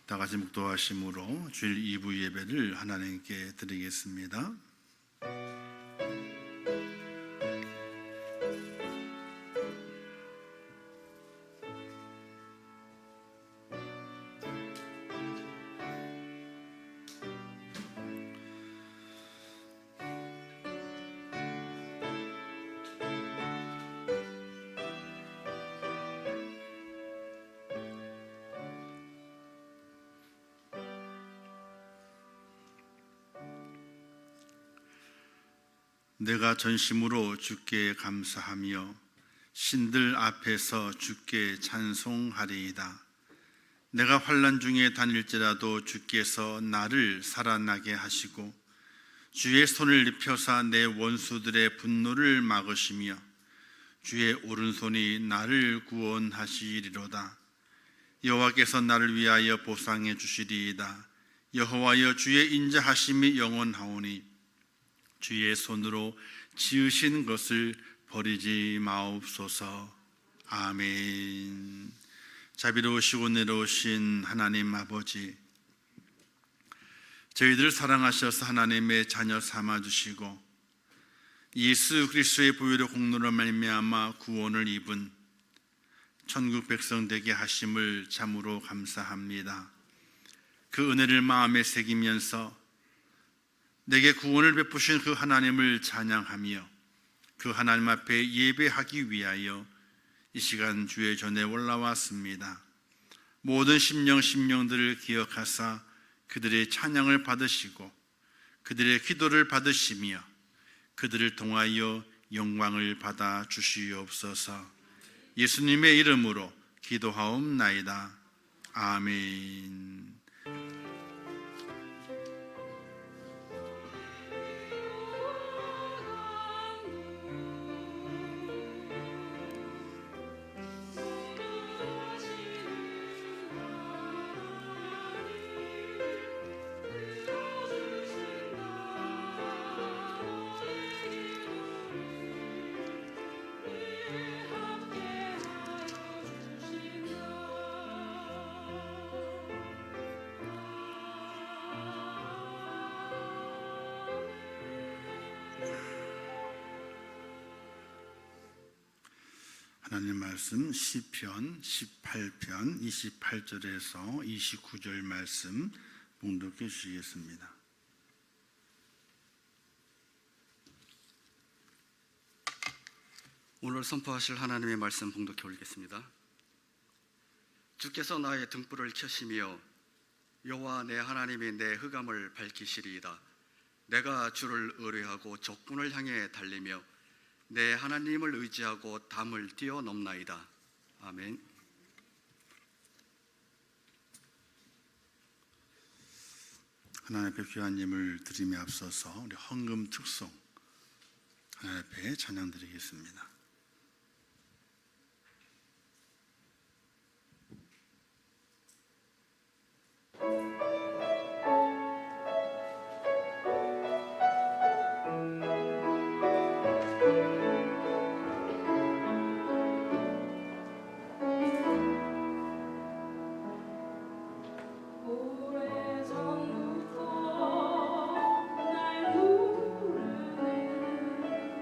다 같이 묵도하심으로 주일 2부 예배를 하나님께 드리겠습니다. 내가 전심으로 주께 감사하며 신들 앞에서 주께 찬송하리이다. 내가 환난 중에 다닐지라도 주께서 나를 살아나게 하시고 주의 손을 입혀사 내 원수들의 분노를 막으시며 주의 오른손이 나를 구원하시리로다. 여호와께서 나를 위하여 보상해 주시리이다. 여호와여, 주의 인자하심이 영원하오니 주의 손으로 지으신 것을 버리지 마옵소서. 아멘. 자비로우시고 내로우신 하나님 아버지, 저희들을 사랑하셔서 하나님의 자녀 삼아주시고 예수 그리스도의 보혈의 공로로 말미암아 구원을 입은 천국 백성 되게 하심을 참으로 감사합니다. 그 은혜를 마음에 새기면서 내게 구원을 베푸신 그 하나님을 찬양하며 그 하나님 앞에 예배하기 위하여 이 시간 주의 전에 올라왔습니다. 모든 심령들을 기억하사 그들의 찬양을 받으시고 그들의 기도를 받으시며 그들을 통하여 영광을 받아 주시옵소서. 예수님의 이름으로 기도하옵나이다. 아멘. 하나님 말씀 시편 18편 28절에서 29절 말씀 봉독해 주시겠습니다. 오늘 선포하실 하나님의 말씀 봉독해 올리겠습니다. 주께서 나의 등불을 켜시며 여호와 내 하나님이 내 흑암을 밝히시리이다. 내가 주를 의뢰하고 적군을 향해 달리며 내 하나님을 의지하고 담을 뛰어넘나이다. 아멘. 하나님 앞에 귀한 예물 드림에 앞서서 우리 헌금 특송 하나님 앞에 찬양 드리겠습니다. 오래전부터 날 부르는 내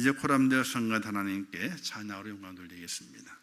이제 코람되어 성관 하나님께 찬양으로 영광 돌리겠습니다.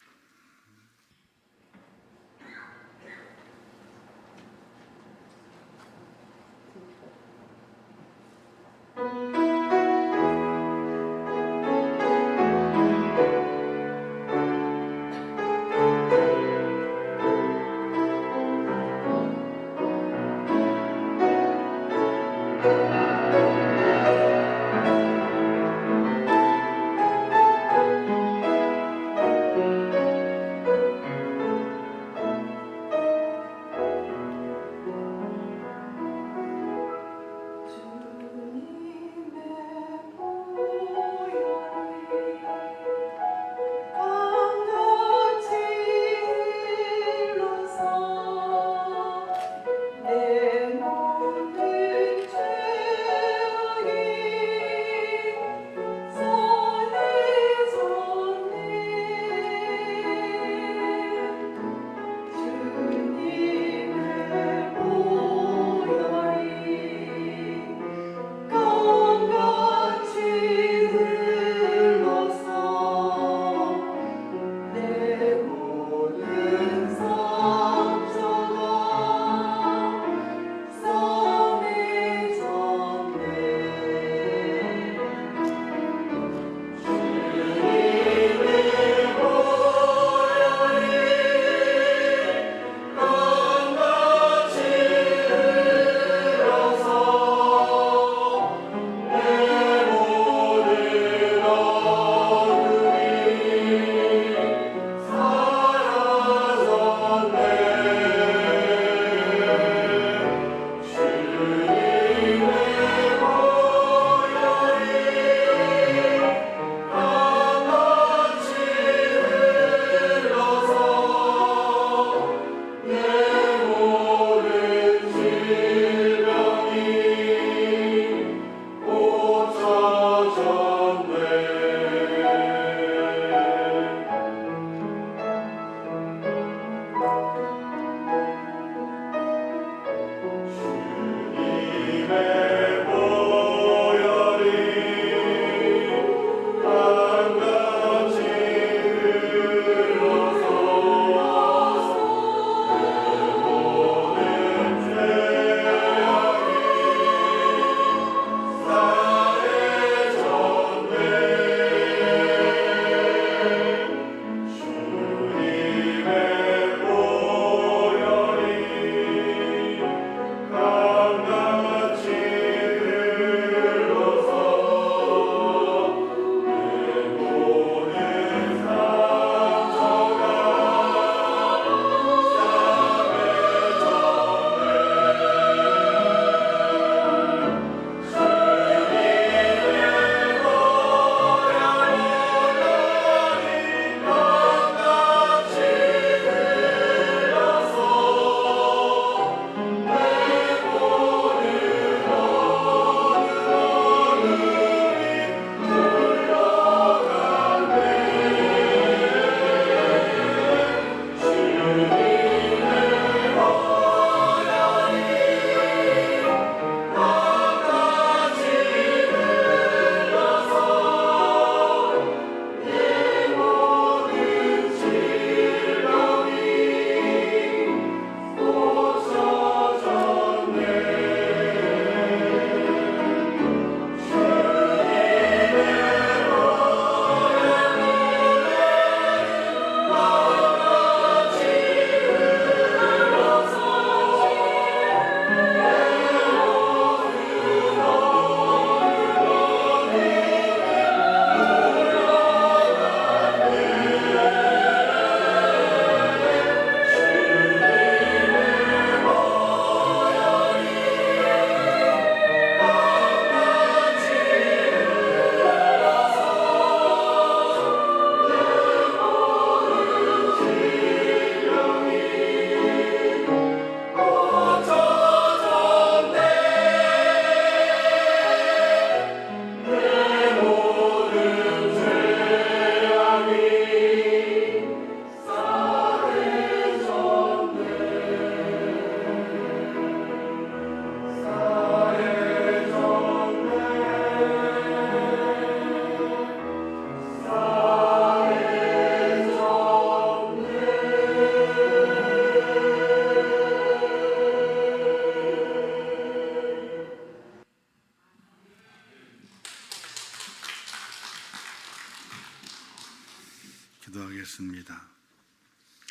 기도하겠습니다.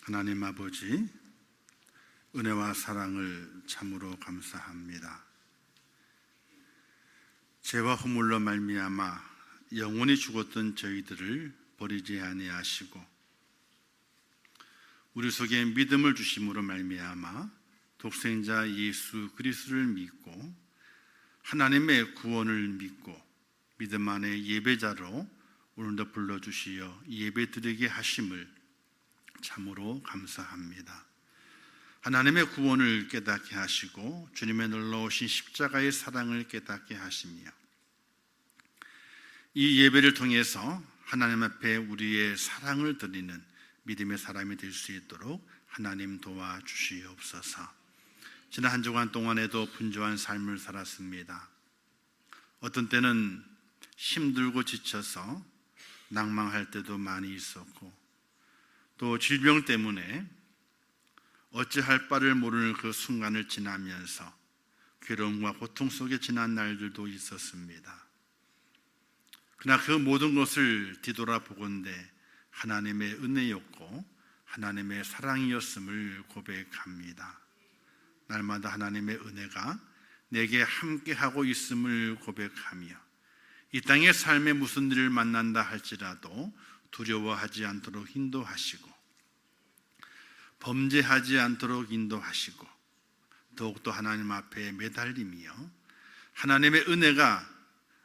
하나님 아버지, 은혜와 사랑을 참으로 감사합니다. 죄와 허물로 말미암아 영원히 죽었던 저희들을 버리지 아니하시고 우리 속에 믿음을 주심으로 말미암아 독생자 예수 그리스도를 믿고 하나님의 구원을 믿고 믿음 안에 예배자로 오늘도 불러주시어 예배드리게 하심을 참으로 감사합니다. 하나님의 구원을 깨닫게 하시고 주님의 놀라우신 십자가의 사랑을 깨닫게 하시며 이 예배를 통해서 하나님 앞에 우리의 사랑을 드리는 믿음의 사람이 될 수 있도록 하나님 도와주시옵소서. 지난 한 주간 동안에도 분주한 삶을 살았습니다. 어떤 때는 힘들고 지쳐서 낭망할 때도 많이 있었고 또 질병 때문에 어찌할 바를 모르는 그 순간을 지나면서 괴로움과 고통 속에 지난 날들도 있었습니다. 그러나 그 모든 것을 뒤돌아보건대 하나님의 은혜였고 하나님의 사랑이었음을 고백합니다. 날마다 하나님의 은혜가 내게 함께하고 있음을 고백하며 이 땅의 삶에 무슨 일을 만난다 할지라도 두려워하지 않도록 인도하시고 범죄하지 않도록 인도하시고 더욱더 하나님 앞에 매달리며 하나님의 은혜가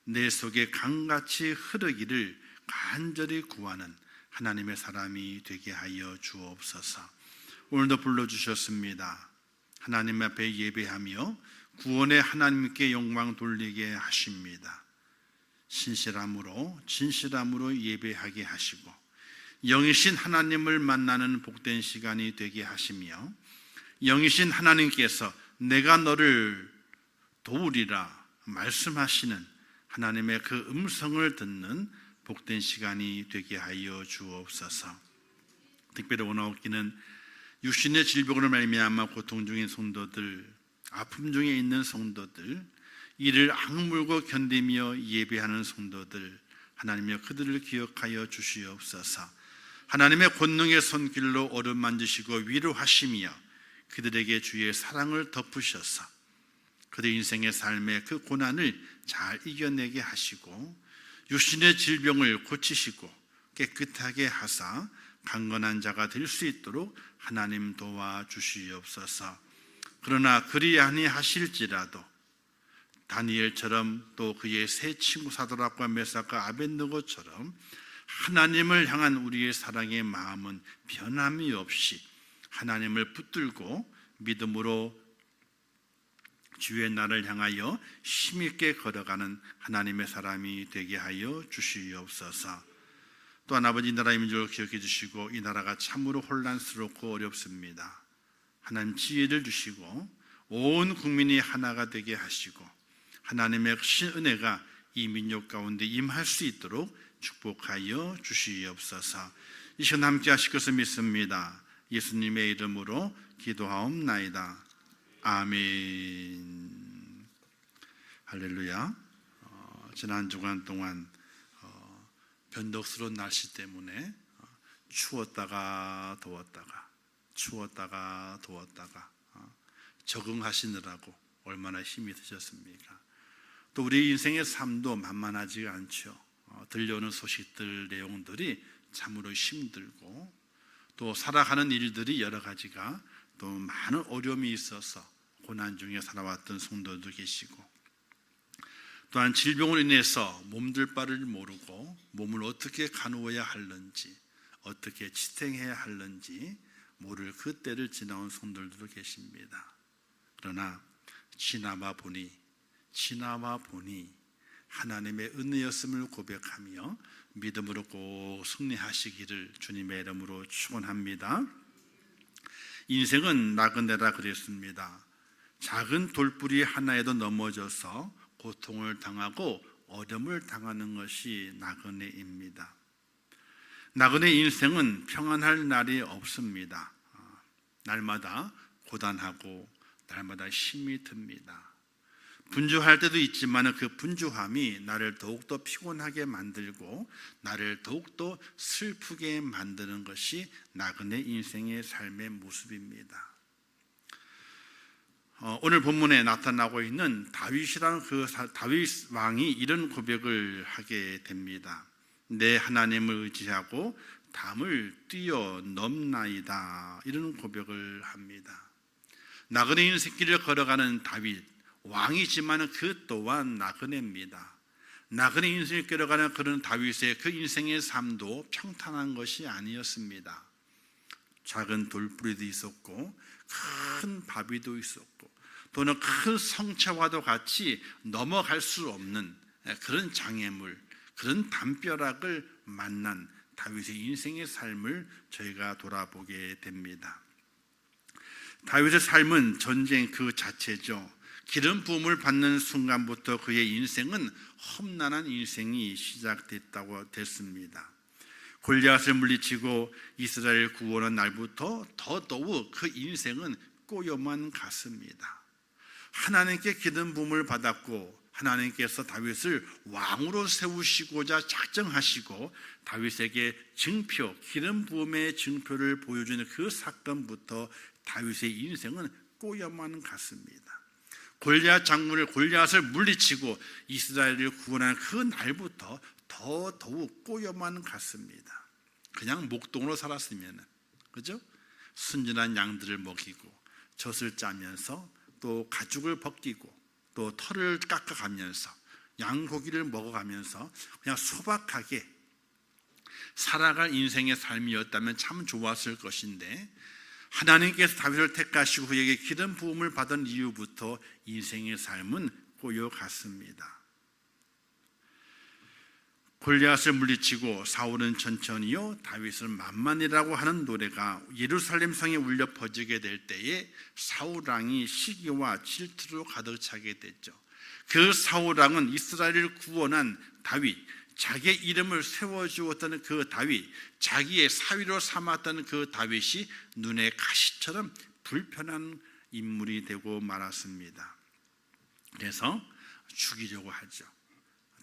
내 속에 강같이 흐르기를 간절히 구하는 하나님의 사람이 되게 하여 주옵소서. 오늘도 불러주셨습니다. 하나님 앞에 예배하며 구원의 하나님께 영광 돌리게 하십니다. 신실함으로 진실함으로 예배하게 하시고 영이신 하나님을 만나는 복된 시간이 되게 하시며 영이신 하나님께서 내가 너를 도우리라 말씀하시는 하나님의 그 음성을 듣는 복된 시간이 되게 하여 주옵소서. 특별히 원하옵기는 육신의 질병으로 말미암아 고통 중인 성도들, 아픔 중에 있는 성도들, 이를 악물고 견디며 예배하는 성도들, 하나님여 그들을 기억하여 주시옵소서. 하나님의 권능의 손길로 어루만지시고 위로하시며 그들에게 주의 사랑을 덮으셔서 그들 인생의 삶의 그 고난을 잘 이겨내게 하시고 육신의 질병을 고치시고 깨끗하게 하사 강건한 자가 될 수 있도록 하나님 도와주시옵소서. 그러나 그리 아니하실지라도 다니엘처럼 또 그의 세 친구 사드락과 메삭과 아벳느고처럼 하나님을 향한 우리의 사랑의 마음은 변함이 없이 하나님을 붙들고 믿음으로 주의 날을 향하여 힘있게 걸어가는 하나님의 사람이 되게 하여 주시옵소서. 또한 아버지 나라의 민족을 기억해 주시고 이 나라가 참으로 혼란스럽고 어렵습니다. 하나님 지혜를 주시고 온 국민이 하나가 되게 하시고 하나님의 신 은혜가 이 민족 가운데 임할 수 있도록 축복하여 주시옵소서. 이 시간 함께 하실 것을 믿습니다. 예수님의 이름으로 기도하옵나이다. 아멘. 할렐루야. 지난 주간 동안 변덕스러운 날씨 때문에 추웠다가 더웠다가 적응하시느라고 얼마나 힘이 드셨습니까? 또 우리 인생의 삶도 만만하지가 않죠. 들려오는 소식들 내용들이 참으로 힘들고 또 살아가는 일들이 여러 가지가 또 많은 어려움이 있어서 고난 중에 살아왔던 성도도 계시고 또한 질병으로 인해서 몸둘 바를 모르고 몸을 어떻게 가누어야 할는지 어떻게 지탱해야 할는지 모를 그 때를 지나온 성도들도 계십니다. 그러나 지나와 보니 하나님의 은혜였음을 고백하며 믿음으로 꼭 승리하시기를 주님의 이름으로 축원합니다. 인생은 나그네라 그랬습니다. 작은 돌뿌리 하나에도 넘어져서 고통을 당하고 어려움을 당하는 것이 나그네입니다. 나그네 인생은 평안할 날이 없습니다. 날마다 고단하고 날마다 힘이 듭니다. 분주할 때도 있지만 그 분주함이 나를 더욱더 피곤하게 만들고 나를 더욱더 슬프게 만드는 것이 나그네 인생의 삶의 모습입니다. 오늘 본문에 나타나고 있는 다윗이라는 다윗 왕이 이런 고백을 하게 됩니다. 내 하나님을 의지하고 담을 뛰어넘나이다, 이런 고백을 합니다. 나그네 인생길을 걸어가는 다윗, 왕이지만 그 또한 나그네입니다. 나그네 인생을 걸어가는 그런 다윗의 그 인생의 삶도 평탄한 것이 아니었습니다. 작은 돌부리도 있었고 큰 바위도 있었고 또는 큰 성체와도 같이 넘어갈 수 없는 그런 장애물, 그런 담벼락을 만난 다윗의 인생의 삶을 저희가 돌아보게 됩니다. 다윗의 삶은 전쟁 그 자체죠. 기름 부음을 받는 순간부터 그의 인생은 험난한 인생이 시작됐다고 됐습니다. 골리앗을 물리치고 이스라엘을 구원한 날부터 더더욱 그 인생은 꼬여만 갔습니다. 하나님께 기름 부음을 받았고 하나님께서 다윗을 왕으로 세우시고자 작정하시고 다윗에게 증표, 기름 부음의 증표를 보여주는 그 사건부터 다윗의 인생은 꼬여만 갔습니다. 골리앗 장군을 골리앗을 물리치고 이스라엘을 구원한 그 날부터 더더욱 꼬여만 갔습니다. 그냥 목동으로 살았으면, 그죠? 순진한 양들을 먹이고 젖을 짜면서 또 가죽을 벗기고 또 털을 깎아가면서 양고기를 먹어가면서 그냥 소박하게 살아갈 인생의 삶이었다면 참 좋았을 것인데, 하나님께서 다윗을 택하시고 그에게 기름 부음을 받은 이후부터 인생의 삶은 꼬여갔습니다. 골리앗을 물리치고 사울은 천천히요 다윗은 만만이라고 하는 노래가 예루살렘 성에 울려 퍼지게 될 때에 사울 왕이 시기와 질투로 가득 차게 됐죠. 그 사울 왕은 이스라엘을 구원한 다윗, 자기의 이름을 세워주었던 그 다윗, 자기의 사위로 삼았던 그 다윗이 눈에 가시처럼 불편한 인물이 되고 말았습니다. 그래서 죽이려고 하죠.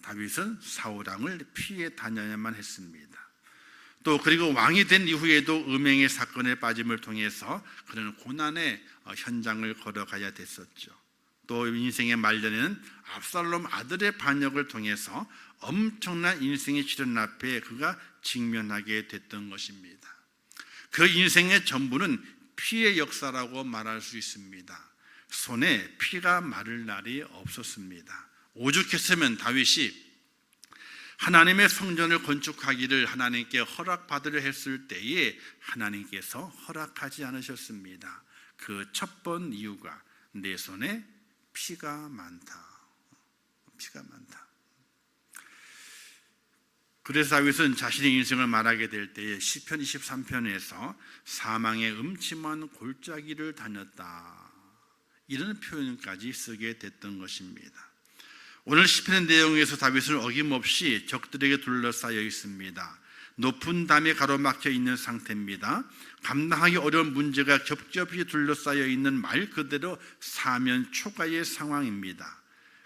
다윗은 사울 왕을 피해 다녀야만 했습니다. 또 그리고 왕이 된 이후에도 음행의 사건에 빠짐을 통해서 그런 고난의 현장을 걸어가야 됐었죠. 또 인생의 말년에는 압살롬 아들의 반역을 통해서 엄청난 인생의 시련 앞에 그가 직면하게 됐던 것입니다. 그 인생의 전부는 피의 역사라고 말할 수 있습니다. 손에 피가 마를 날이 없었습니다. 오죽했으면 다윗이 하나님의 성전을 건축하기를 하나님께 허락받으려 했을 때에 하나님께서 허락하지 않으셨습니다. 그 첫 번 이유가 내 손에 피가 많다. 피가 많다. 그래서 다윗은 자신의 인생을 말하게 될 때에 시편 23편에서 사망의 음침한 골짜기를 다녔다, 이런 표현까지 쓰게 됐던 것입니다. 오늘 시편의 내용에서 다윗은 어김없이 적들에게 둘러싸여 있습니다. 높은 담에 가로막혀 있는 상태입니다. 감당하기 어려운 문제가 겹겹이 둘러싸여 있는 말 그대로 사면 초가의 상황입니다.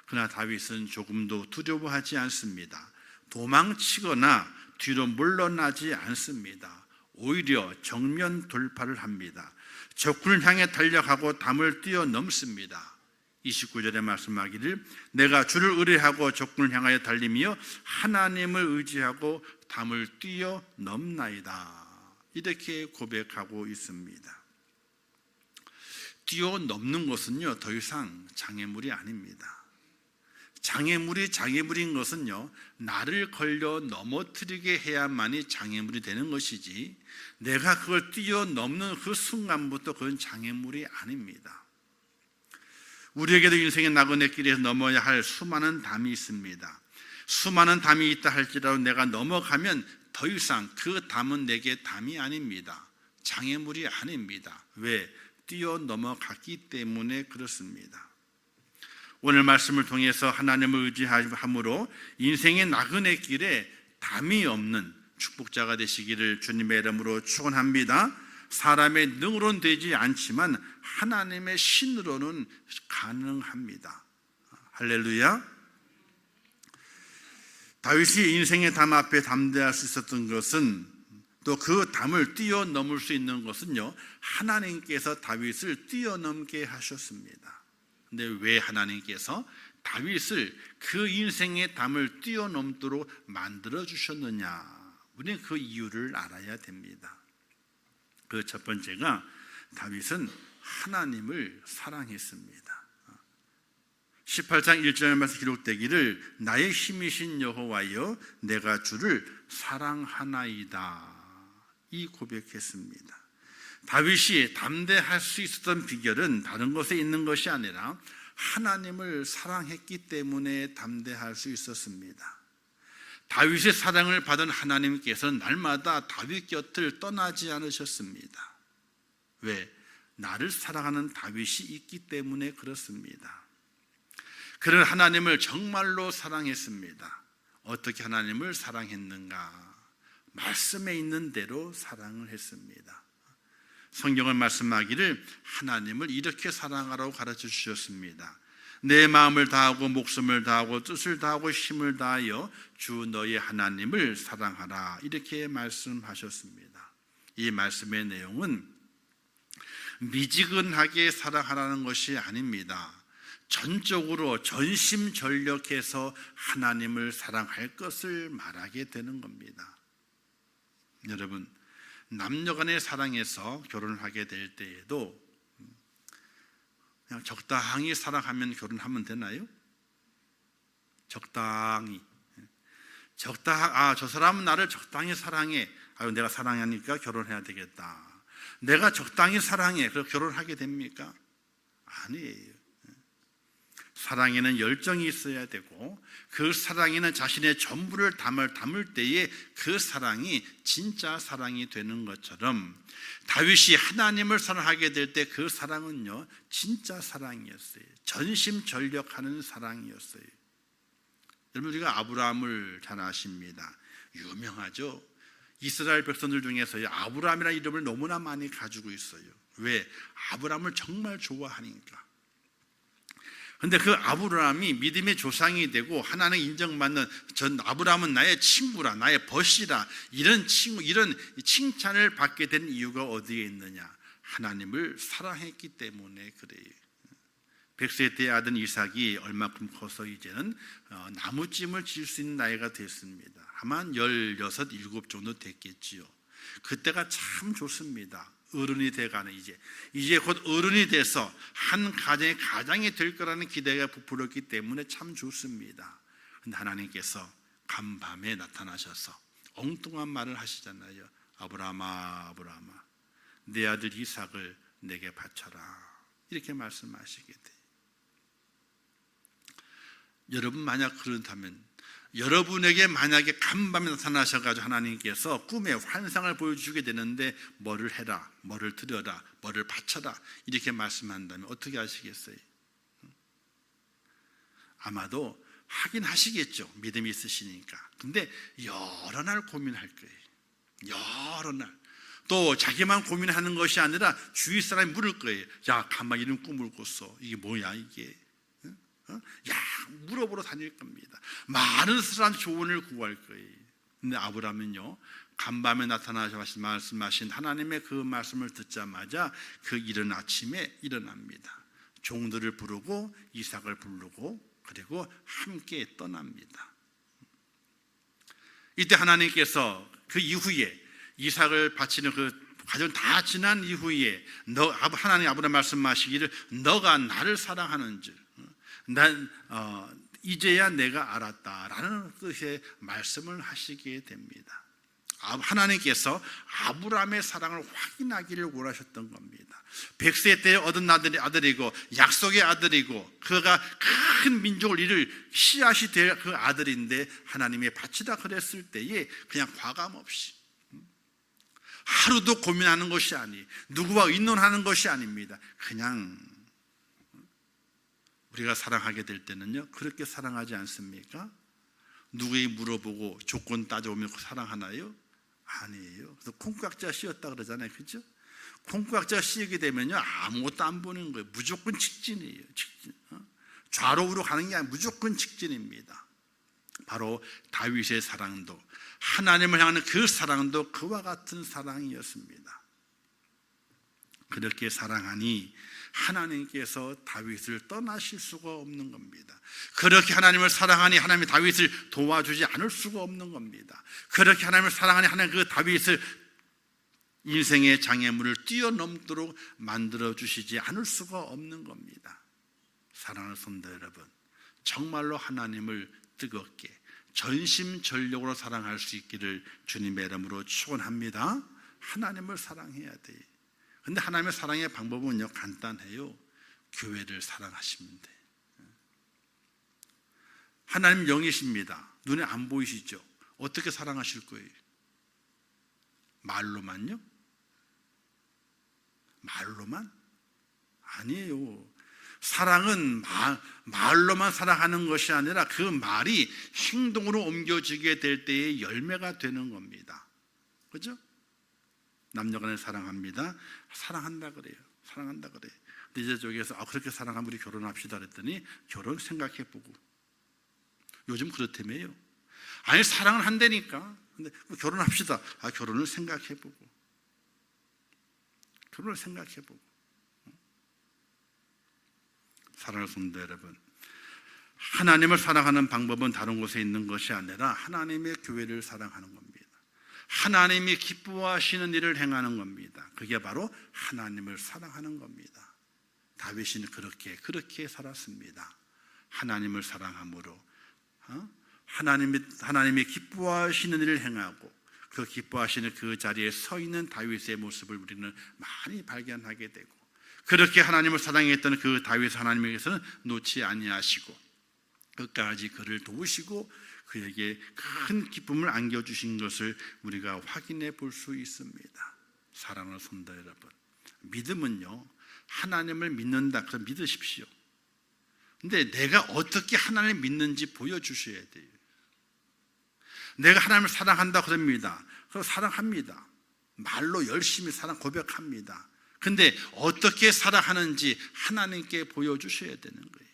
그러나 다윗은 조금도 두려워하지 않습니다. 도망치거나 뒤로 물러나지 않습니다. 오히려 정면 돌파를 합니다. 적군을 향해 달려가고 담을 뛰어넘습니다. 29절에 말씀하기를 내가 주를 의뢰하고 적군을 향하여 달리며 하나님을 의지하고 담을 뛰어넘나이다, 이렇게 고백하고 있습니다. 뛰어넘는 것은요 더 이상 장애물이 아닙니다. 장애물인 것은요 나를 걸려 넘어뜨리게 해야만이 장애물이 되는 것이지, 내가 그걸 뛰어넘는 그 순간부터 그건 장애물이 아닙니다. 우리에게도 인생의 나그네 길에서 넘어야 할 수많은 담이 있습니다. 수많은 담이 있다 할지라도 내가 넘어가면 더 이상 그 담은 내게 담이 아닙니다. 장애물이 아닙니다. 왜? 뛰어넘어갔기 때문에 그렇습니다. 오늘 말씀을 통해서 하나님을 의지함으로 인생의 나그네 길에 담이 없는 축복자가 되시기를 주님의 이름으로 축원합니다. 사람의 능으로는 되지 않지만 하나님의 신으로는 가능합니다. 할렐루야. 다윗이 인생의 담 앞에 담대할 수 있었던 것은, 또 그 담을 뛰어넘을 수 있는 것은요, 하나님께서 다윗을 뛰어넘게 하셨습니다. 근데 왜 하나님께서 다윗을 그 인생의 담을 뛰어넘도록 만들어 주셨느냐? 우리는 그 이유를 알아야 됩니다. 그 첫 번째가, 다윗은 하나님을 사랑했습니다. 18장 1절 말씀 기록되기를, 나의 힘이신 여호와여 내가 주를 사랑하나이다, 이 고백했습니다. 다윗이 담대할 수 있었던 비결은 다른 것에 있는 것이 아니라 하나님을 사랑했기 때문에 담대할 수 있었습니다. 다윗의 사랑을 받은 하나님께서는 날마다 다윗 곁을 떠나지 않으셨습니다. 왜? 나를 사랑하는 다윗이 있기 때문에 그렇습니다. 그는 하나님을 정말로 사랑했습니다. 어떻게 하나님을 사랑했는가? 말씀에 있는 대로 사랑을 했습니다. 성경은 말씀하기를 하나님을 이렇게 사랑하라고 가르쳐 주셨습니다. 내 마음을 다하고 목숨을 다하고 뜻을 다하고 힘을 다하여 주 너의 하나님을 사랑하라, 이렇게 말씀하셨습니다. 이 말씀의 내용은 미지근하게 사랑하라는 것이 아닙니다. 전적으로 전심전력해서 하나님을 사랑할 것을 말하게 되는 겁니다. 여러분, 남녀간의 사랑에서 결혼을 하게 될 때에도 그냥 적당히 사랑하면 결혼하면 되나요? 적당히. 저 사람은 나를 적당히 사랑해. 내가 사랑하니까 결혼해야 되겠다. 내가 적당히 사랑해. 그래서 결혼하게 됩니까? 아니에요. 사랑에는 열정이 있어야 되고, 그 사랑에는 자신의 전부를 담을 때에 그 사랑이 진짜 사랑이 되는 것처럼, 다윗이 하나님을 사랑하게 될 때 그 사랑은요, 진짜 사랑이었어요. 전심전력하는 사랑이었어요. 여러분, 우리가 아브라함을 잘 아십니다. 유명하죠. 이스라엘 백성들 중에서요, 아브라함이라는 이름을 너무나 많이 가지고 있어요. 왜? 아브라함을 정말 좋아하니까. 그런데 그 아브라함이 믿음의 조상이 되고 하나님 인정받는, 전 아브라함은 나의 친구라, 나의 벗이라, 이런 칭찬을 받게 된 이유가 어디에 있느냐? 하나님을 사랑했기 때문에 그래요. 100세 때 아들 이삭이 얼마큼 커서 이제는 나무찜을 지을 수 있는 나이가 됐습니다. 아마 16, 17 정도 됐겠지요. 그때가 참 좋습니다. 어른이 돼가는, 이제 곧 어른이 돼서 한 가정의 가장이 될 거라는 기대가 부풀었기 때문에 참 좋습니다. 그런데 하나님께서 간밤에 나타나셔서 엉뚱한 말을 하시잖아요. 아브라함아, 아브라함아, 내 아들 이삭을 내게 바쳐라, 이렇게 말씀하시게 돼요. 여러분, 만약 그렇다면, 여러분에게 만약에 간밤에 나타나셔가지고 하나님께서 꿈에 환상을 보여주게 되는데, 뭐를 해라, 뭐를 드려라, 뭐를 바쳐라, 이렇게 말씀한다면 어떻게 하시겠어요? 아마도 하긴 하시겠죠. 믿음이 있으시니까. 근데 여러 날 고민할 거예요. 여러 날. 또 자기만 고민하는 것이 아니라 주위 사람이 물을 거예요. 야, 간밤에 이런 꿈을 꿨어. 이게 뭐야 이게? 물어보러 다닐 겁니다. 많은 사람 조언을 구할 거예요. 근데 아브라함은요, 간밤에 나타나셔 말씀하신 하나님의 그 말씀을 듣자마자 그 이른 아침에 일어납니다. 종들을 부르고 이삭을 부르고, 그리고 함께 떠납니다. 이때 하나님께서 그 이후에 이삭을 바치는 그 과정 다 지난 이후에 하나님 아브라함 말씀하시기를, 너가 나를 사랑하는 줄 난 이제야 내가 알았다라는 뜻의 말씀을 하시게 됩니다. 하나님께서 아브라함의 사랑을 확인하기를 원하셨던 겁니다. 100세 때 얻은 아들이고 약속의 아들이고, 그가 큰 민족을 이룰 씨앗이 될 그 아들인데 하나님이 바치다 그랬을 때에 그냥 과감 없이, 하루도 고민하는 것이 아니, 누구와 의논하는 것이 아닙니다. 그냥 우리가 사랑하게 될 때는요, 그렇게 사랑하지 않습니까? 누구에게 물어보고 조건 따져오면 사랑하나요? 아니에요. 그래서 콩깍지가 씌었다 그러잖아요, 그렇죠? 콩깍지가 씌우게 되면요, 아무것도 안 보는 거예요. 무조건 직진이에요, 직진. 좌로 우로 가는 게 아니라 무조건 직진입니다. 바로 다윗의 사랑도, 하나님을 향하는 그 사랑도 그와 같은 사랑이었습니다. 그렇게 사랑하니 하나님께서 다윗을 떠나실 수가 없는 겁니다. 그렇게 하나님을 사랑하니 하나님이 다윗을 도와주지 않을 수가 없는 겁니다. 그렇게 하나님을 사랑하니 하나님 그 다윗을 인생의 장애물을 뛰어넘도록 만들어 주시지 않을 수가 없는 겁니다. 사랑하는 성도 여러분, 정말로 하나님을 뜨겁게 전심전력으로 사랑할 수 있기를 주님의 이름으로 축원합니다. 하나님을 사랑해야 돼요. 근데 하나님의 사랑의 방법은요, 간단해요. 교회를 사랑하시면 돼요. 하나님 영이십니다. 눈에 안 보이시죠? 어떻게 사랑하실 거예요? 말로만요? 말로만? 아니에요. 사랑은 말로만 사랑하는 것이 아니라 그 말이 행동으로 옮겨지게 될 때의 열매가 되는 겁니다. 그죠? 남녀간에 사랑합니다. 사랑한다 그래요. 사랑한다 그래요. 근데 이제 저기에서 그렇게 사랑하면 우리 결혼합시다 그랬더니 결혼 생각해보고, 요즘 그렇다며요. 아니 사랑을 한다니까. 근데 결혼합시다. 결혼을 생각해보고, 결혼을 생각해보고. 사랑하는 성도 여러분, 하나님을 사랑하는 방법은 다른 곳에 있는 것이 아니라 하나님의 교회를 사랑하는 겁니다. 하나님이 기뻐하시는 일을 행하는 겁니다. 그게 바로 하나님을 사랑하는 겁니다. 다윗은 그렇게 살았습니다. 하나님을 사랑함으로 하나님이 기뻐하시는 일을 행하고 그 기뻐하시는 그 자리에 서 있는 다윗의 모습을 우리는 많이 발견하게 되고, 그렇게 하나님을 사랑했던 그 다윗 하나님에게서는 놓지 아니하시고 끝까지 그를 도우시고 그에게 큰 기쁨을 안겨주신 것을 우리가 확인해 볼 수 있습니다. 사랑하는 성도 여러분, 믿음은요, 하나님을 믿는다 그래서 믿으십시오. 근데 내가 어떻게 하나님을 믿는지 보여주셔야 돼요. 내가 하나님을 사랑한다 그럽니다. 그럼 사랑합니다. 말로 열심히 사랑 고백합니다. 근데 어떻게 사랑하는지 하나님께 보여주셔야 되는 거예요.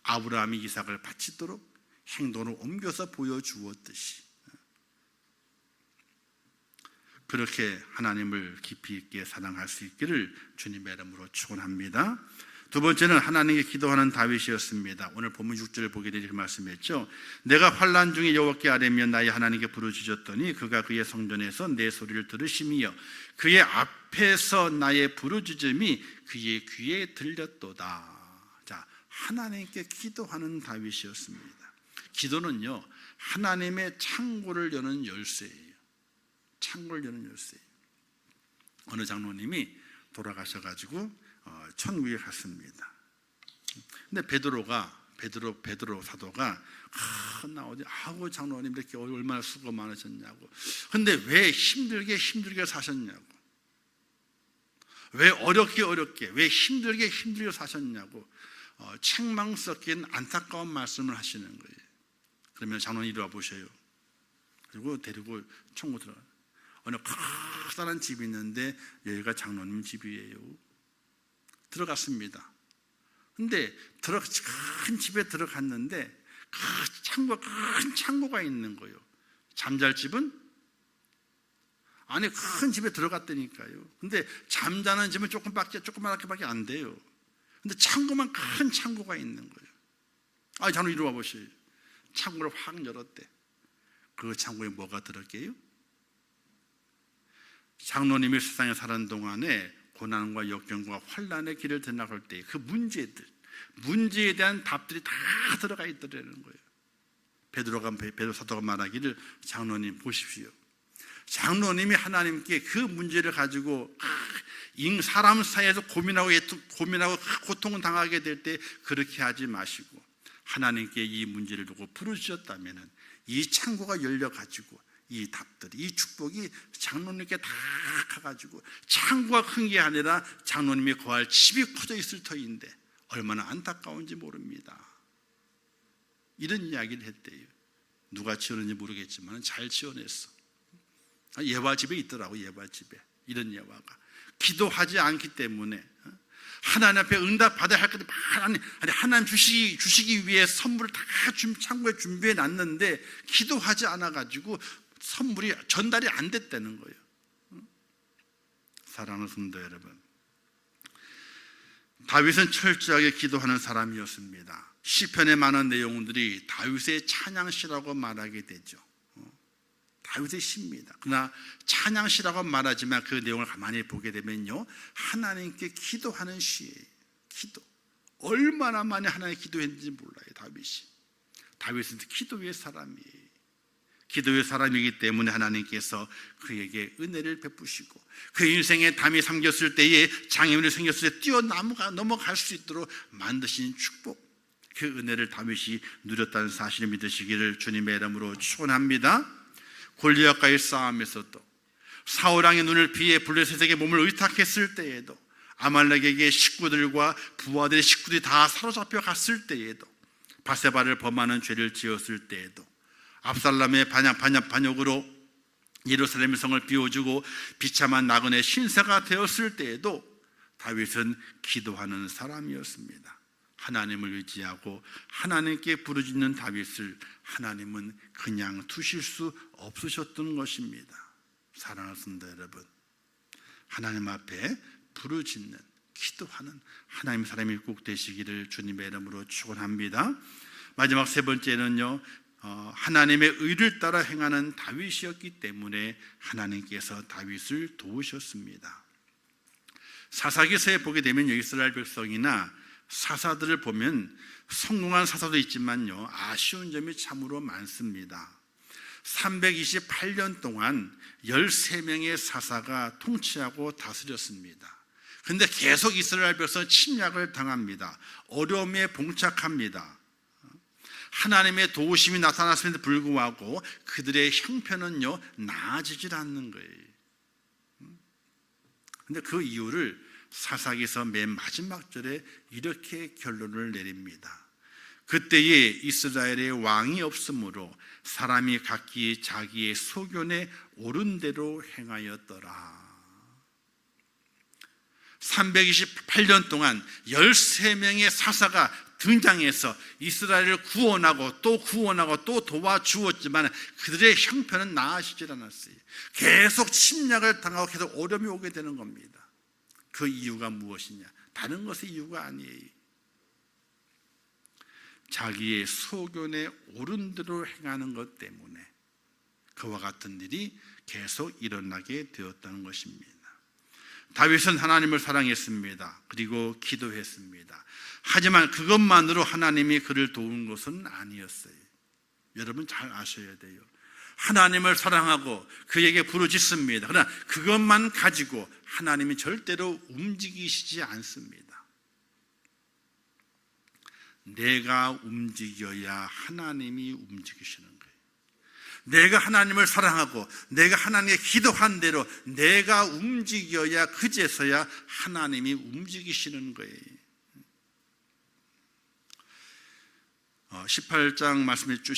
아브라함이 이삭을 바치도록 행동으로 옮겨서 보여주었듯이 그렇게 하나님을 깊이 있게 사랑할 수 있기를 주님의 이름으로 축원합니다. 두 번째는 하나님께 기도하는 다윗이었습니다. 오늘 본문 6절을 보게 되니 말씀했죠. 내가 환난 중에 여호와께 아뢰며 나의 하나님께 부르짖었더니 그가 그의 성전에서 내 소리를 들으시며 그의 앞에서 나의 부르짖음이 그의 귀에 들렸도다. 자, 하나님께 기도하는 다윗이었습니다. 기도는요, 하나님의 창고를 여는 열쇠예요. 창고를 여는 열쇠예요. 어느 장로님이 돌아가셔가지고 천국에 갔습니다. 근데 베드로 사도가 나오지. 장로님 이렇게 얼마나 수고 많으셨냐고. 근데 왜 힘들게 사셨냐고. 왜 어렵게 왜 힘들게 사셨냐고. 책망 섞인 안타까운 말씀을 하시는 거예요. 그러면 장로님 이리 와 보셔요. 그리고 데리고 천국 들어가. 어느 커다란 집이 있는데 여기가 장로님 집이에요. 들어갔습니다. 근데 큰 집에 들어갔는데 큰 창고가 있는 거예요. 잠잘 집은 안에 큰 집에 들어갔다니까요. 근데 잠자는 집은 조그맣게 안 돼요. 근데 창고만 큰 창고가 있는 거예요. 장로 이리 와 보세요. 창고를 확 열었대. 그 창고에 뭐가 들었게요? 장로님이 세상에 사는 동안에 고난과 역경과 환난의 길을 지나갈 때 그 문제에 대한 답들이 다 들어가 있더라는 거예요. 베드로 사도가 말하기를, 장로님 보십시오. 장로님이 하나님께 그 문제를 가지고 사람 사이에서 고민하고 고통을 당하게 될 때 그렇게 하지 마시고 하나님께 이 문제를 두고 부르짖었다면 이 창고가 열려가지고 이 답들이, 이 축복이 장로님께 다 가가지고, 창고가 큰 게 아니라 장로님이 거할 집이 커져 있을 터인데 얼마나 안타까운지 모릅니다. 이런 이야기를 했대요. 누가 지었는지 모르겠지만 잘 지어냈어. 예화 집에 있더라고. 예화 집에 이런 예화가. 기도하지 않기 때문에 하나님 앞에 응답받아야 할 것들 많이, 하나님 주시기 위해 선물을 다 창고에 준비해 놨는데 기도하지 않아가지고 선물이 전달이 안 됐다는 거예요. 사랑하는 성도 여러분, 다윗은 철저하게 기도하는 사람이었습니다. 시편의 많은 내용들이 다윗의 찬양시라고 말하게 되죠. 다윗의 시입니다. 그러나 찬양시라고 말하지만 그 내용을 가만히 보게 되면요, 하나님께 기도하는 시예요. 기도. 얼마나 많이 하나님께 기도했는지 몰라요. 다윗은 기도의 사람이에요. 기도의 사람이기 때문에 하나님께서 그에게 은혜를 베푸시고 그 인생에 담이 삼겼을 때에 장애물이 생겼을 때 넘어갈 수 있도록 만드신 축복, 그 은혜를 다윗이 누렸다는 사실을 믿으시기를 주님의 이름으로 축원합니다. 골리앗과의 싸움에서도, 사울왕의 눈을 피해 블레셋에게 몸을 의탁했을 때에도, 아말렉에게 식구들과 부하들의 식구들이 다 사로잡혀 갔을 때에도, 바세바를 범하는 죄를 지었을 때에도, 압살롬의 반역으로 예루살렘 성을 비워주고 비참한 나그네 신세가 되었을 때에도 다윗은 기도하는 사람이었습니다. 하나님을 의지하고 하나님께 부르짖는 다윗을 하나님은 그냥 두실 수 없으셨던 것입니다. 사랑하는 성도 여러분, 하나님 앞에 부르짖는, 기도하는 하나님 사람이 꼭 되시기를 주님의 이름으로 축원합니다. 마지막 세 번째는요, 하나님의 의를 따라 행하는 다윗이었기 때문에 하나님께서 다윗을 도우셨습니다. 사사기서에 보게 되면 이스라엘 백성이나 사사들을 보면 성공한 사사도 있지만요, 아쉬운 점이 참으로 많습니다. 328년 동안 13명의 사사가 통치하고 다스렸습니다. 그런데 계속 이스라엘 백성 침략을 당합니다. 어려움에 봉착합니다. 하나님의 도우심이 나타났음에도 불구하고 그들의 형편은요, 나아지질 않는 거예요. 그런데 그 이유를 사사기서 맨 마지막 절에 이렇게 결론을 내립니다. 그때에 이스라엘의 왕이 없으므로 사람이 각기 자기의 소견에 옳은 대로 행하였더라. 328년 동안 13명의 사사가 등장해서 이스라엘을 구원하고 또 도와주었지만 그들의 형편은 나아지질 않았어요. 계속 침략을 당하고 계속 어려움이 오게 되는 겁니다. 그 이유가 무엇이냐? 다른 것의 이유가 아니에요. 자기의 소견에 옳은 대로 행하는 것 때문에 그와 같은 일이 계속 일어나게 되었다는 것입니다. 다윗은 하나님을 사랑했습니다. 그리고 기도했습니다. 하지만 그것만으로 하나님이 그를 도운 것은 아니었어요. 여러분 잘 아셔야 돼요. 하나님을 사랑하고 그에게 부르짖습니다. 그러나 그것만 가지고 하나님이 절대로 움직이시지 않습니다. 내가 움직여야 하나님이 움직이시는 거예요. 내가 하나님을 사랑하고 내가 하나님께 기도한 대로 내가 움직여야, 그제서야 하나님이 움직이시는 거예요. 18장 말씀을 쭉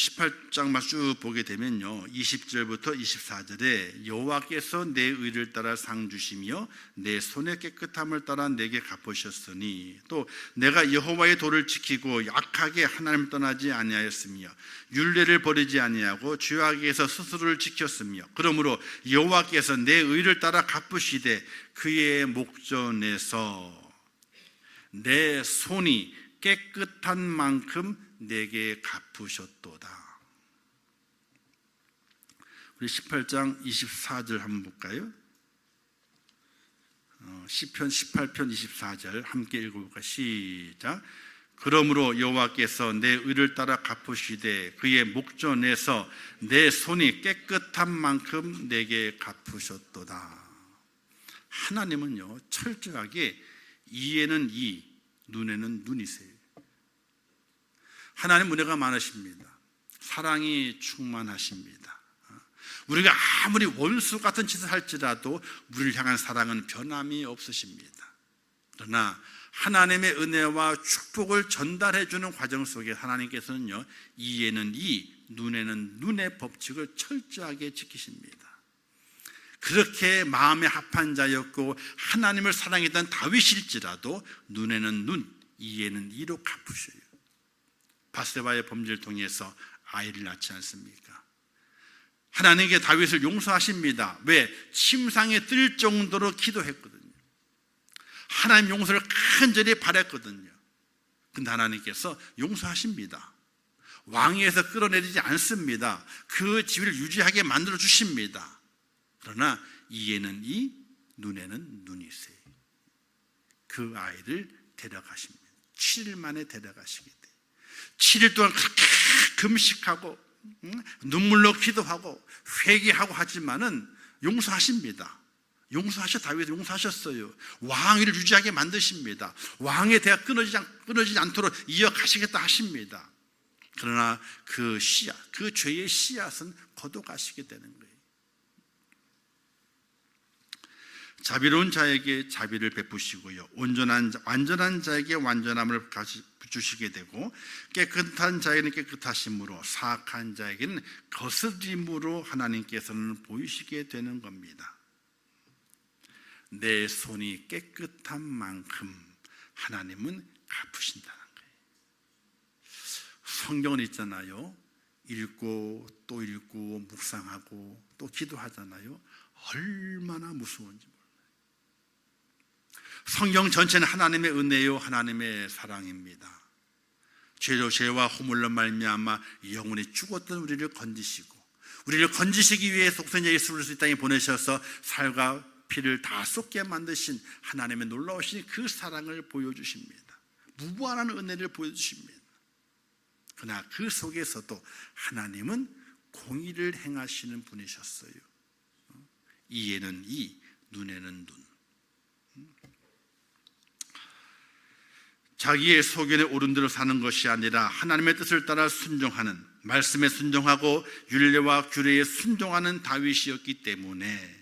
보게 되면요, 20절부터 24절에 여호와께서 내 의를 따라 상 주시며 내 손의 깨끗함을 따라 내게 갚으셨으니, 또 내가 여호와의 도를 지키고 약하게 하나님을 떠나지 아니하였으며 율례를 버리지 아니하고 죄악에서 스스로를 지켰으며, 그러므로 여호와께서 내 의를 따라 갚으시되 그의 목전에서 내 손이 깨끗한 만큼 내게 갚으셨도다. 우리 18장 24절 한번 볼까요? 시편 18편 24절 함께 읽어볼까요? 시작. 그러므로 여호와께서 내 의를 따라 갚으시되 그의 목전에서 내 손이 깨끗한 만큼 내게 갚으셨도다. 하나님은요, 철저하게 이에는 이, 눈에는 눈이세요. 하나님 은혜가 많으십니다. 사랑이 충만하십니다. 우리가 아무리 원수 같은 짓을 할지라도 우리를 향한 사랑은 변함이 없으십니다. 그러나 하나님의 은혜와 축복을 전달해 주는 과정 속에 하나님께서는요, 이에는 이, 눈에는 눈의 법칙을 철저하게 지키십니다. 그렇게 마음에 합한 자였고 하나님을 사랑했던 다윗일지라도 눈에는 눈, 이에는 이로 갚으셔요. 바세바의 범죄를 통해서 아이를 낳지 않습니까? 하나님께 다윗을 용서하십니다. 왜? 침상에 뜰 정도로 기도했거든요. 하나님 용서를 간절히 바랬거든요. 근데 하나님께서 용서하십니다. 왕위에서 끌어내리지 않습니다. 그 지위를 유지하게 만들어 주십니다. 그러나 이에는 이, 눈에는 눈이세요. 그 아이를 데려가십니다. 7일 만에 데려가시게 돼요. 7일 동안 그렇게 금식하고 눈물로 기도하고 회개하고 하지만은 용서하십니다. 다윗을 용서하셨어요. 왕위를 유지하게 만드십니다. 왕의 대가 끊어지지 않도록 이어가시겠다 하십니다. 그러나 그 씨앗, 그 죄의 씨앗은 거둬가시게 되는 거예요. 자비로운 자에게 자비를 베푸시고요, 완전한 자에게 완전함을 주시게 되고, 깨끗한 자에게는 깨끗하심으로, 사악한 자에게는 거스림으로 하나님께서는 보이시게 되는 겁니다. 내 손이 깨끗한 만큼 하나님은 갚으신다는 거예요. 성경은 있잖아요. 읽고 또 읽고 묵상하고 또 기도하잖아요. 얼마나 무서운지 몰라요. 성경 전체는 하나님의 은혜요, 하나님의 사랑입니다. 죄와 허물로 말미암아 영원히 죽었던 우리를 건지시고, 우리를 건지시기 위해 독생 예수를 이 땅에 보내셔서 살과 피를 다 쏟게 만드신 하나님의 놀라우신 그 사랑을 보여주십니다. 무한한 은혜를 보여주십니다. 그러나 그 속에서도 하나님은 공의를 행하시는 분이셨어요. 이에는 이, 눈에는 눈. 자기의 소견에 옳은 대로 사는 것이 아니라 하나님의 뜻을 따라 순종하는, 말씀에 순종하고 율례와 규례에 순종하는 다윗이었기 때문에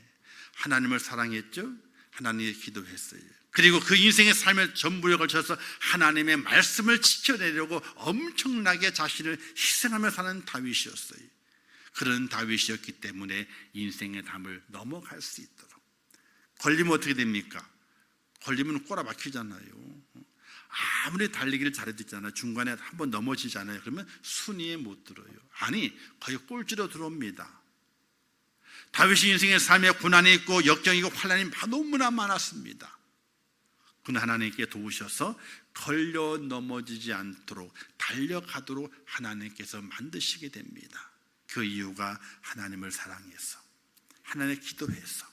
하나님을 사랑했죠. 하나님께 기도했어요. 그리고 그 인생의 삶의 전부에 걸쳐서 하나님의 말씀을 지켜내려고 엄청나게 자신을 희생하며 사는 다윗이었어요. 그런 다윗이었기 때문에 인생의 담을 넘어갈 수 있도록. 걸리면 어떻게 됩니까? 걸리면 꼬라박히잖아요. 아무리 달리기를 잘해도 있잖아요. 중간에 한번 넘어지잖아요. 그러면 순위에 못 들어요. 아니, 거의 꼴찌로 들어옵니다. 다윗이 인생의 삶에 고난이 있고 역경이 있고 환난이 너무나 많았습니다. 그러나 하나님께 도우셔서 걸려 넘어지지 않도록 달려가도록 하나님께서 만드시게 됩니다. 그 이유가 하나님을 사랑해서, 하나님의 기도해서,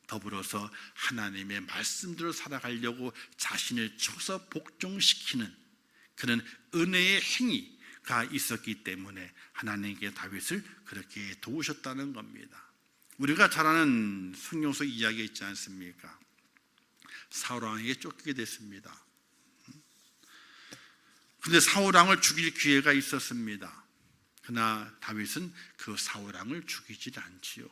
더불어서 하나님의 말씀대로 살아가려고 자신을 쳐서 복종시키는 그런 은혜의 행위가 있었기 때문에 하나님께 다윗을 그렇게 도우셨다는 겁니다. 우리가 잘 아는 성경 속 이야기 있지 않습니까? 사울 왕에게 쫓기게 됐습니다. 그런데 사울 왕을 죽일 기회가 있었습니다. 그러나 다윗은 그 사울 왕을 죽이지 않지요.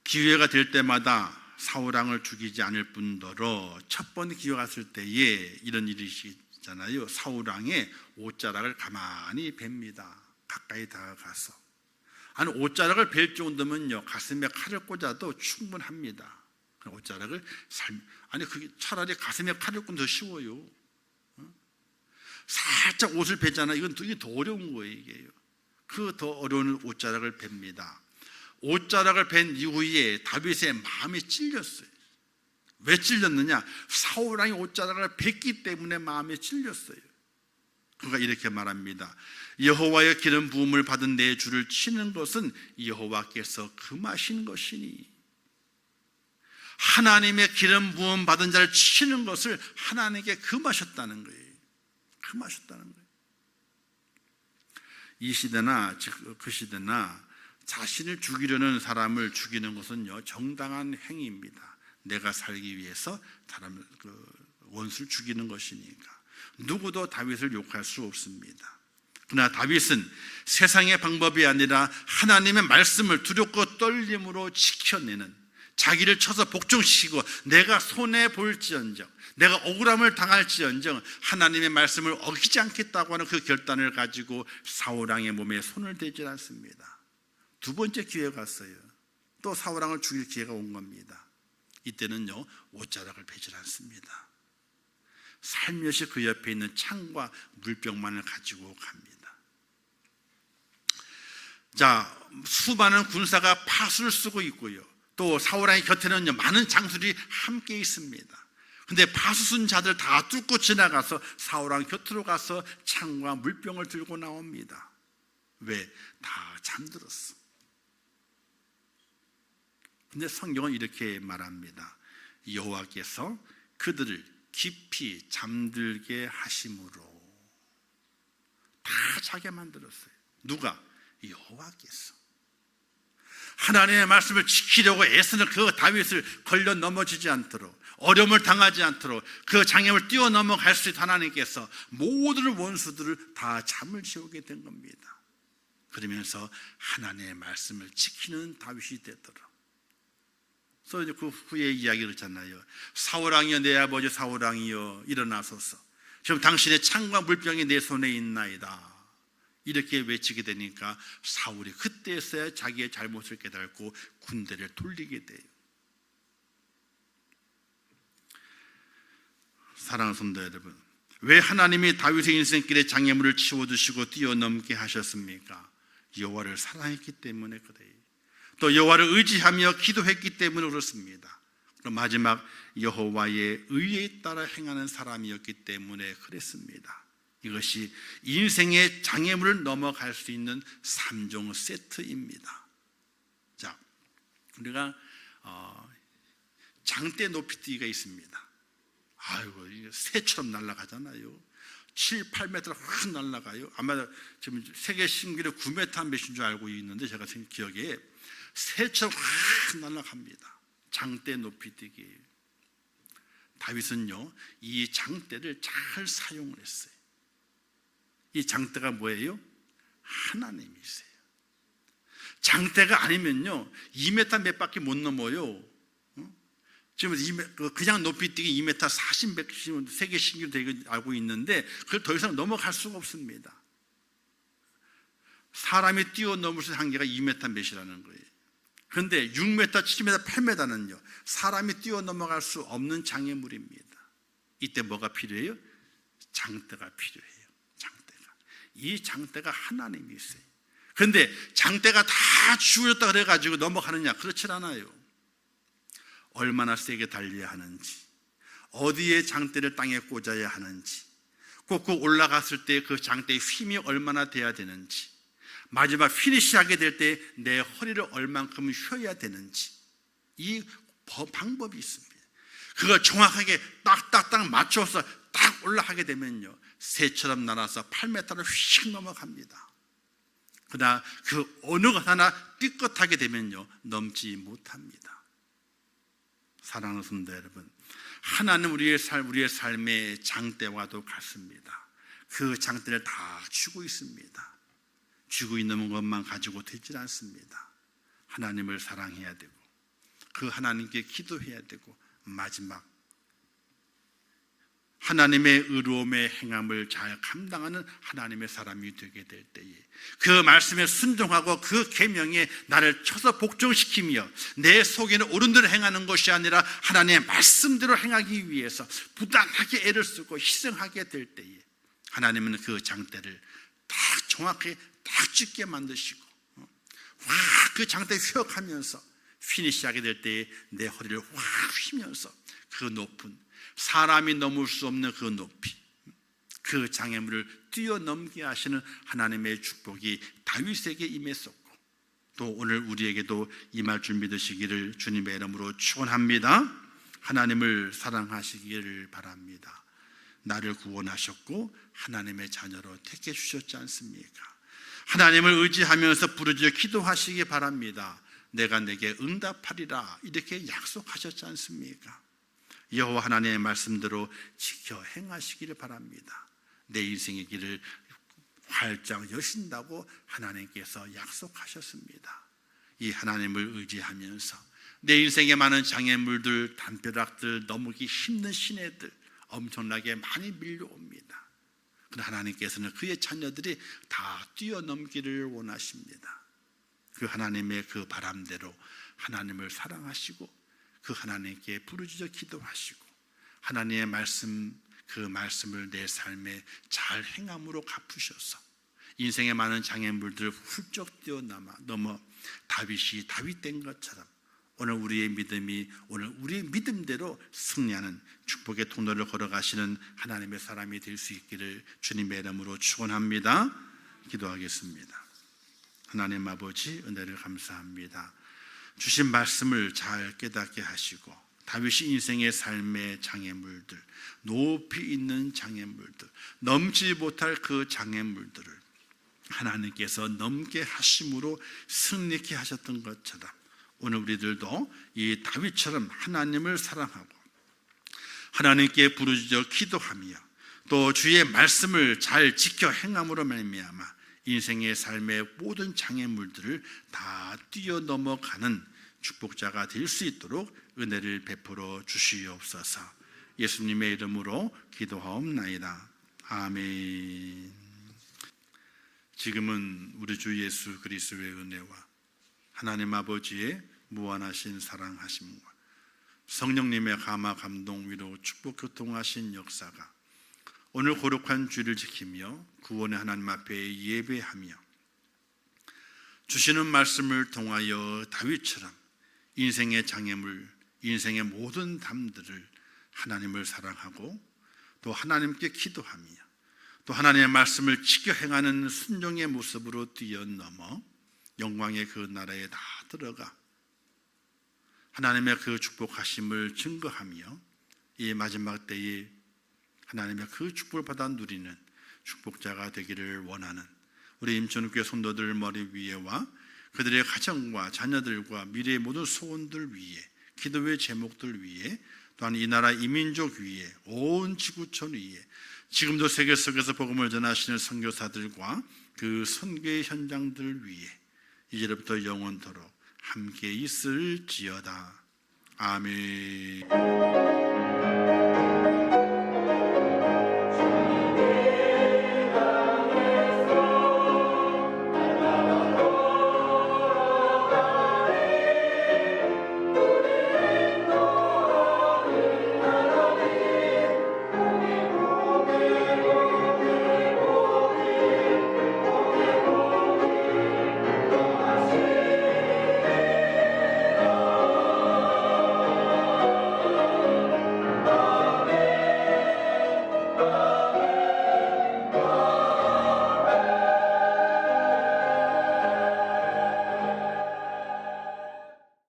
기회가 될 때마다 사울 왕을 죽이지 않을 뿐더러 첫 번 기회가 왔을 때에 이런 일이 있잖아요. 사울 왕의 옷자락을 가만히 뱁니다. 가까이 다가가서. 아니, 옷자락을 뵐 정도면요, 가슴에 칼을 꽂아도 충분합니다. 옷자락을 그게 차라리 가슴에 칼을 꽂으면 더 쉬워요. 살짝 옷을 베잖아요. 이게 더 어려운 거예요. 이게요. 그 더 어려운 옷자락을 뱁니다. 옷자락을 벤 이후에 다윗의 마음이 찔렸어요. 왜 찔렸느냐? 사울 왕이 옷자락을 뱉기 때문에 마음에 찔렸어요. 그가 이렇게 말합니다. 여호와의 기름 부음을 받은 내 주를 치는 것은 여호와께서 금하신 것이니. 하나님의 기름 부음 받은 자를 치는 것을 하나님께 금하셨다는 거예요. 금하셨다는 거예요. 이 시대나 그 시대나 자신을 죽이려는 사람을 죽이는 것은요, 정당한 행위입니다. 내가 살기 위해서 사람을 원수를 죽이는 것이니까 누구도 다윗을 욕할 수 없습니다. 그러나 다윗은 세상의 방법이 아니라 하나님의 말씀을 두렵고 떨림으로 지켜내는, 자기를 쳐서 복종시키고 내가 손해 볼지언정, 내가 억울함을 당할지언정 하나님의 말씀을 어기지 않겠다고 하는 그 결단을 가지고 사울 왕의 몸에 손을 대지 않습니다. 두 번째 기회가 왔어요. 또 사울왕을 죽일 기회가 온 겁니다. 이때는요, 옷자락을 베지 않습니다. 살며시 그 옆에 있는 창과 물병만을 가지고 갑니다. 자, 수많은 군사가 파수를 쓰고 있고요, 또 사울왕의 곁에는요, 많은 장수들이 함께 있습니다. 근데 파수 쓴 자들 다 뚫고 지나가서 사울왕 곁으로 가서 창과 물병을 들고 나옵니다. 왜? 다 잠들었어. 근데 성경은 이렇게 말합니다. 여호와께서 그들을 깊이 잠들게 하심으로. 다 자게 만들었어요. 누가? 여호와께서. 하나님의 말씀을 지키려고 애쓰는 그 다윗을 걸려 넘어지지 않도록, 어려움을 당하지 않도록 그 장애물 뛰어넘어갈 수 있는 하나님께서 모든 원수들을 다 잠을 재우게 된 겁니다. 그러면서 하나님의 말씀을 지키는 다윗이 되도록. 그래서 그 후에 이야기를 했잖아요. 사울왕이여, 내 아버지 사울왕이여, 일어나소서. 지금 당신의 창과 물병이 내 손에 있나이다. 이렇게 외치게 되니까 사울이 그때서야 자기의 잘못을 깨닫고 군대를 돌리게 돼요. 사랑하는 성도 여러분, 왜 하나님이 다윗의 인생길에 장애물을 치워주시고 뛰어넘게 하셨습니까? 여호와를 사랑했기 때문에 그래요. 또 여호와를 의지하며 기도했기 때문에 그렇습니다. 그럼 마지막, 여호와의 의에 따라 행하는 사람이었기 때문에 그랬습니다. 이것이 인생의 장애물을 넘어갈 수 있는 3종 세트입니다. 자, 우리가 장대 높이뛰기가 있습니다. 아이고, 이게 새처럼 날아가잖아요. 7, 8m 확 날아가요. 아마 지금 세계 신기록 9m 몇인 줄 알고 있는데, 제가 기억에 새처럼 확 날아갑니다. 장대 높이뛰기. 다윗은요, 이 장대를 잘 사용을 했어요. 이 장대가 뭐예요? 하나님이세요. 장대가 아니면요, 2m 몇 밖에 못 넘어요. 지금 그냥 높이뛰기 2m 40, 100 세계 신기로 되게 알고 있는데, 그걸 더 이상 넘어갈 수가 없습니다. 사람이 뛰어넘을 수 있는 한계가 2m 몇이라는 거예요. 그런데 6m, 7m, 8m는요, 사람이 뛰어넘어갈 수 없는 장애물입니다. 이때 뭐가 필요해요? 장대가 필요해요. 장대가. 이 장대가 하나님이세요. 그런데 장대가 다 주어졌다 그래가지고 넘어가느냐? 그렇지 않아요. 얼마나 세게 달려야 하는지, 어디에 장대를 땅에 꽂아야 하는지, 꼭꼭 올라갔을 때 그 장대의 힘이 얼마나 돼야 되는지, 마지막 피니시하게 될 때 내 허리를 얼만큼 휘어야 되는지, 이 방법이 있습니다. 그걸 정확하게 딱딱딱 맞춰서 딱 올라가게 되면요, 새처럼 날아서 8m로 휙 넘어갑니다. 그러나 그 어느 것 하나 삐끗하게 되면요, 넘지 못합니다. 사랑하는 성도 여러분, 하나님 우리의 삶의 장대와도 같습니다. 그 장대를 다 쥐고 있습니다. 쥐고 있는 것만 가지고 되질 않습니다. 하나님을 사랑해야 되고, 그 하나님께 기도해야 되고, 마지막 하나님의 의로움의 행함을 잘 감당하는 하나님의 사람이 되게 될 때에, 그 말씀에 순종하고 그 계명에 나를 쳐서 복종시키며 내 속에는 옳은 대로 행하는 것이 아니라 하나님의 말씀대로 행하기 위해서 부단하게 애를 쓰고 희생하게 될 때에, 하나님은 그 장대를 딱 정확하게 딱 찢게 만드시고, 그 장대 휘어가면서 피니시하게 될 때에 내 허리를 확 휘면서 그 높은, 사람이 넘을 수 없는 그 높이, 그 장애물을 뛰어넘게 하시는 하나님의 축복이 다윗에게 임했었고, 또 오늘 우리에게도 임할 줄 믿으시기를 주님의 이름으로 축원합니다. 하나님을 사랑하시기를 바랍니다. 나를 구원하셨고 하나님의 자녀로 택해 주셨지 않습니까? 하나님을 의지하면서 부르짖어 기도하시기 바랍니다. 내가 내게 응답하리라, 이렇게 약속하셨지 않습니까? 여호와 하나님의 말씀대로 지켜 행하시기를 바랍니다. 내 인생의 길을 활짝 여신다고 하나님께서 약속하셨습니다. 이 하나님을 의지하면서 내 인생에 많은 장애물들, 담벼락들, 넘기 힘든 시내들 엄청나게 많이 밀려옵니다. 그러나 하나님께서는 그의 자녀들이 다 뛰어넘기를 원하십니다. 그 하나님의 그 바람대로 하나님을 사랑하시고 그 하나님께 부르짖어 기도하시고 하나님의 말씀, 그 말씀을 내 삶에 잘 행함으로 갚으셔서 인생의 많은 장애물들을 훌쩍 뛰어넘어 다윗이 다윗된 것처럼 오늘 우리의 믿음이 오늘 우리의 믿음대로 승리하는 축복의 통로를 걸어가시는 하나님의 사람이 될 수 있기를 주님의 이름으로 축원합니다. 기도하겠습니다. 하나님 아버지, 은혜를 감사합니다. 주신 말씀을 잘 깨닫게 하시고 다윗이 인생의 삶의 장애물들, 높이 있는 장애물들, 넘지 못할 그 장애물들을 하나님께서 넘게 하심으로 승리케 하셨던 것처럼 오늘 우리들도 이 다윗처럼 하나님을 사랑하고 하나님께 부르짖어 기도하며 또 주의 말씀을 잘 지켜 행함으로 말미암아 인생의 삶의 모든 장애물들을 다 뛰어넘어가는 축복자가 될 수 있도록 은혜를 베풀어 주시옵소서. 예수님의 이름으로 기도하옵나이다. 아멘. 지금은 우리 주 예수 그리스도의 은혜와 하나님 아버지의 무한하신 사랑하심과 성령님의 감화 감동 위로 축복 교통하신 역사가 오늘 거룩한 주를 지키며 구원의 하나님 앞에 예배하며 주시는 말씀을 통하여 다윗처럼 인생의 장애물, 인생의 모든 담들을 하나님을 사랑하고 또 하나님께 기도하며 또 하나님의 말씀을 지켜 행하는 순종의 모습으로 뛰어넘어 영광의 그 나라에 다 들어가 하나님의 그 축복하심을 증거하며 이 마지막 때에 하나님의 그 축복을 받아 누리는 축복자가 되기를 원하는 우리 임천국교회 성도들 머리 위에와 그들의 가정과 자녀들과 미래의 모든 소원들 위에 기도의 제목들 위에 또한 이 나라 이민족 위에 온 지구촌 위에 지금도 세계 속에서 복음을 전하시는 선교사들과 그 선교의 현장들 위에 이제부터 영원토록 함께 있을지어다. 아멘.